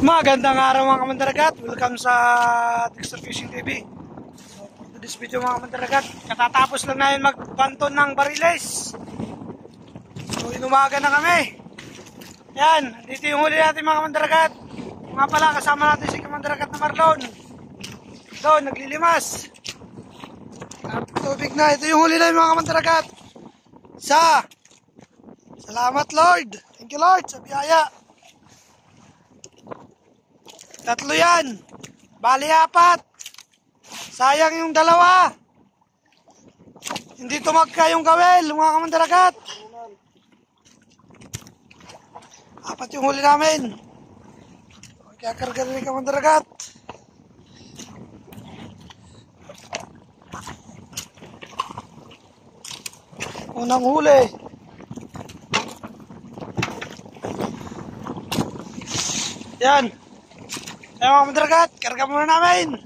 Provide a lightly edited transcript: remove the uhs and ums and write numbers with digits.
Magandang araw mga kamandaragat. Welcome sa Dexter Fishing TV. So, for this video mga kamandaragat, katatapos lang namin magbanton ng bariles. So inumaga na kami. Yan, dito yung huli natin mga kamandaragat. Nga pala kasama natin si kamandaragat na Marlon. Doon, naglilimas. At tubig na, ito yung huli namin mga kamandaragat. Salamat Lord. Thank you Lord sa biyaya. Tatlo yan. Bali 4. Sayang yung 2. Hindi tumagka yung kawel, mga kamandaragat. 4 yung huli namin. Kaya karga rin kamandaragat. Unang huli. Yan. Ayan mga kamandaragat, karga muna namin.